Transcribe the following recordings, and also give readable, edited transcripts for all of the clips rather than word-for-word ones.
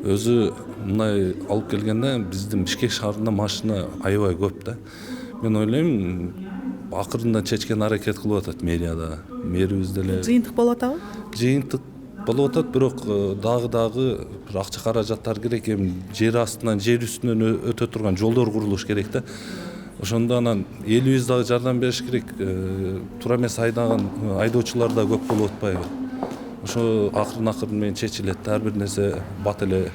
өзү мындай алып келгенде биздин Бишкек шаарында машина аябай көп да. Мен ойлойм акырында чечкен аракет кылып атат мэрияда. Мэрибиз деле Жыйынтык болуп атабы? жыйынтык болуп атат, бирок дагы бир акча каражаттар керек. Эми жер астынан, жер үстүнөн өтө турган жолдор курулуш керек да. Ошондо анан элибиз дагы жардам бериш керек. Туура эмес айдаган айдоочулар да көп болуп атпайбы? Ошо акырын менен чечилет. Ар бир нерсе бат эле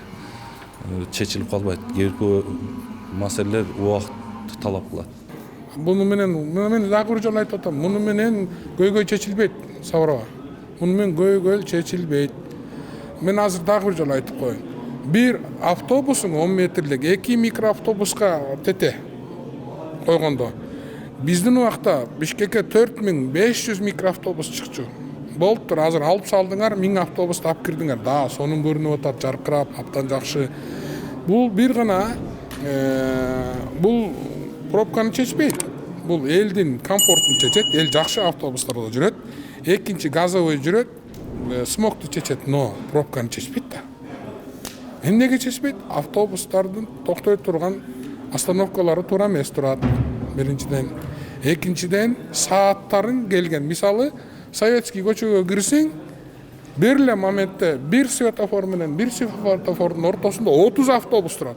чечилип калбайт. Кээ бир маселелер убакыт талап кылат. Муну менен дагы бир жолу айтып атам. Муну менен көйгөй чечилбейт, Сабырова. Муну менен көйгөй чечилбейт. Мен азыр дагы бир жолу айтып коеюн. Бир автобусун 10 метрлик 2 микроавтобуска тете койгондо биздин убакта Бишкекке 4500 микроавтобус чыкчу. Болуптур, азыр алып салдыңар, 1000 автобусту алып кирдиңер. Да, сонун көрүнүп атат, жаркырап, абдан жакшы. Бул бир гана бул пробканы чечпейт. Бул элдин комфортун чечет, эл жакшы автобустарда жүрөт. Экинчи газовый жүрөт, смогту чечет, но пробканы чечпейт да. Эмнеге чечпейт? Автобустардын токтой турган остановкалары туура эмес турат. Биринчиден. Экинчиден сааттарын келген. Мисалы, Советский көчөгө кирсең, бир эле моментте бир светофор менен бир светофордун ортосунда 30 автобус турат.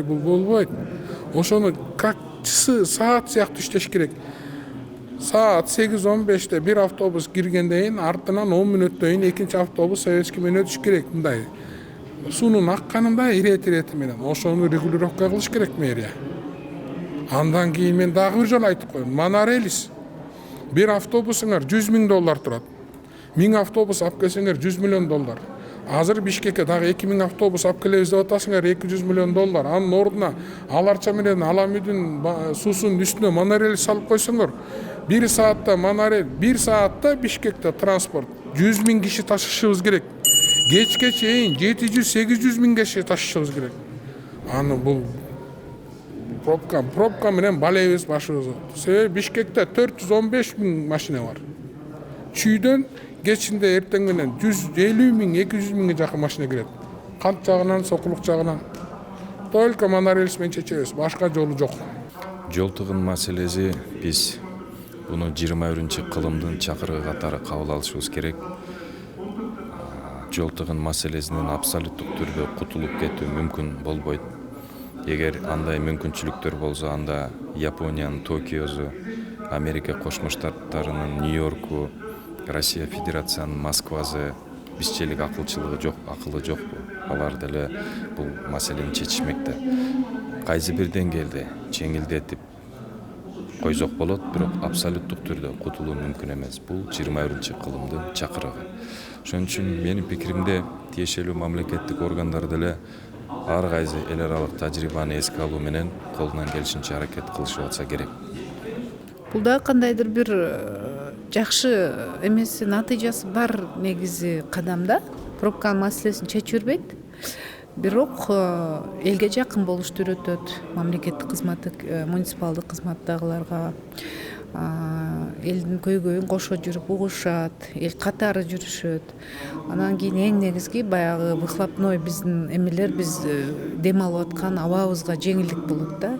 Бул болбойт. Ошону как саат сыяктуу иштеш керек. Саат 8:15-те бир автобус киргенден артынан 10 мүнөттөн кийин экинчи автобус Советский менен өтүш керек. Мындай суунун акканында ирети менен ошону регулировка кылыш керек мэрия. Андан кийин мен дагы бир жолу айтып коеюн. Монорелис бир автобусуңар $100,000 турат. 1000 автобус алып келсеңер $100 миллион. Азыр Бишкекке дагы 2000 автобус алып келебиз деп атасыңар, $200 миллион. Анын ордуна Аларча менен Аламүйдүн суусунун үстүнө монорелис салып койсоңор, бир саатта монорел, бир саатта Бишкекте транспорт 100 000 киши ташышыбыз керек. Кечке чейин 700-800 000 киши ташышыбыз керек. Аны бул пробка менен балебиз башыбызга. Себеби Бишкекте 415 000 машина бар. Чүйдөн кечинде эртең менен 150 000, 200 000 жакын машина кирет. Кант жагынан, сокулук жагынан. Только монорельс менен чечебиз, башка жолу жок. Жол тыгын маселеси биз буну 21-кылымдын чакырыгы катары кабыл алышыбыз керек. Жол тыгын маселесинен абсолюттук түрдө кутулуп кетүү мүмкүн болбойт. Эгер андай мүмкүнчүлүктөр болсо, анда Япониянын Токиосу, Америка Кошмо Штаттарынын Нью-Йорку, Россия Федерациянын Москвасы бизчелик акылчылыгы жок, акылы жокпу? Алар деле бул маселени чечишмекте. Кайсы бир деңгээлде жеңилдетип койсок болот, бирок абсолюттук түрдө кутулуу мүмкүн эмес. Бул 21-кылымдын чакырыгы. Ошон үчүн менин пикиримде тиешелүү мамлекеттик органдар деле ар кайсы эл аралык тажрыйбаны эске алуу менен колунан келишинче аракет кылышып атса керек. Бул да кандайдыр бир жакшы эмеси, натыйжасы бар негизи кадамда. Пробканын маселесин чечип бербейт. Бирок элге жакын болушту үйрөтөт. Мамлекеттик кызматтык, муниципалдык кызматтагыларга элдин көйгөйүн кошо жүрүп угушат, эл катары жүрүшөт. Анан кийин эң негизги баягы выхлопной биздин эмелер, биз дем алып аткан абабызга жеңилдик болот да.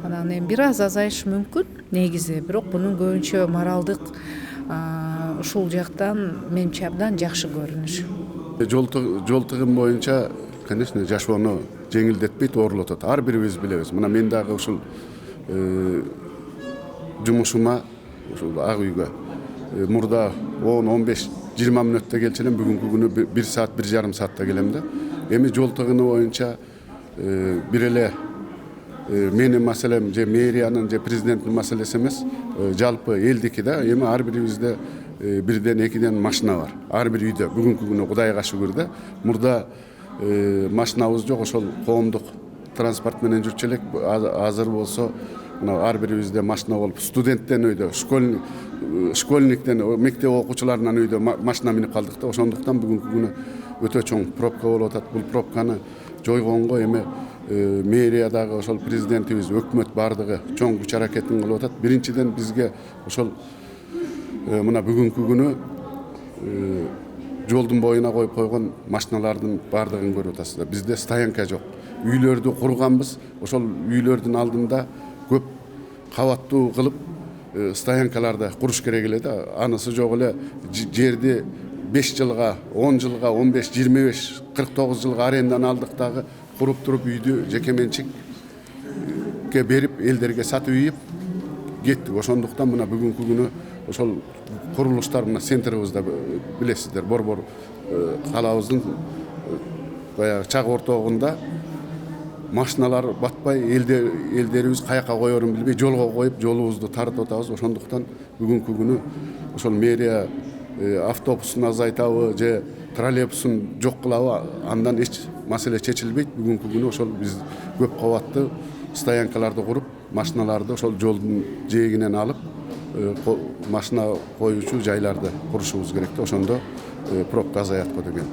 Анан эми бир аз азайышы мүмкүн негизи, бирок бунун көбүнчө моралдык ушул жактан менимче абдан жакшы көрүнүш. Жол тыгын боюнча, конечно, жашоону жеңилдетпейт, оорлотот. Ар бирибиз билебиз. Мына мен дагы ушул жумушума, ушул ак үйгө мурда 10-15-20 мүнөттө келчү элем, бүгүнкү күнү 1 саат, 1,5 саатта келем да. Эми жол тыгыны боюнча бир эле менин маселем же мэриянын же президенттин маселеси эмес, жалпы элдики да. Эми ар бирибизде бирден экиден машина бар. Ар бир үйдө бүгүнкү күнү Кудайга шүгүр да. Мурда машинабыз жок, ошол коомдук транспорт менен жүрчү элек. Азыр болсо мына ар бирибизде машина болуп, студенттен өйдө, школьниктен, мектеп окуучуларынан өйдө машина минип калдык да. Ошондуктан бүгүнкү күнү өтө чоң пробка болуп атат. Бул пробканы жойгонго эми мэриядагы ошол президентибиз, өкмөт бардыгы чоң күч аракетин кылып атат. Биринчиден бизге ошол мына бүгүнкү күнү жолдун боюна коюп койгон машиналардын баардыгын көрүп атасыздар. Бизде стоянка жок. Үйлөрдү курганбыз. Ошол үйлөрдүн алдында көп кабаттуу кылып стоянкаларды куруш керек эле да. Анысы жок эле жерди 5 жылга, 10 жылга, 15, 25, 49 жылга арендадан алдык дагы куруп туруп үйдү жекеменчикке берип, элдерге сатып ийип кеттик. Ошондуктан мына бүгүнкү күнү ошол курулуштар мына центрибизде билесиздер, Борбор калабыздын баягы чак ортогунда машиналар батпай, элдерибиз каяка коерун билбей жолго коюп, жолубузду тартып атабыз. Ошондуктан бүгүнкү күнү ошол мэрия автобусун азайтабы же троллейбусун жок кылабы, андан эч маселе чечилбейт. Бүгүнкү күнү ошол биз көп кабаттуу стоянкаларды куруп, машиналарды ошол жолдун жээгинен алып, машина коюучу жайларды курушубуз керек да. Ошондо пробка азаят го деген.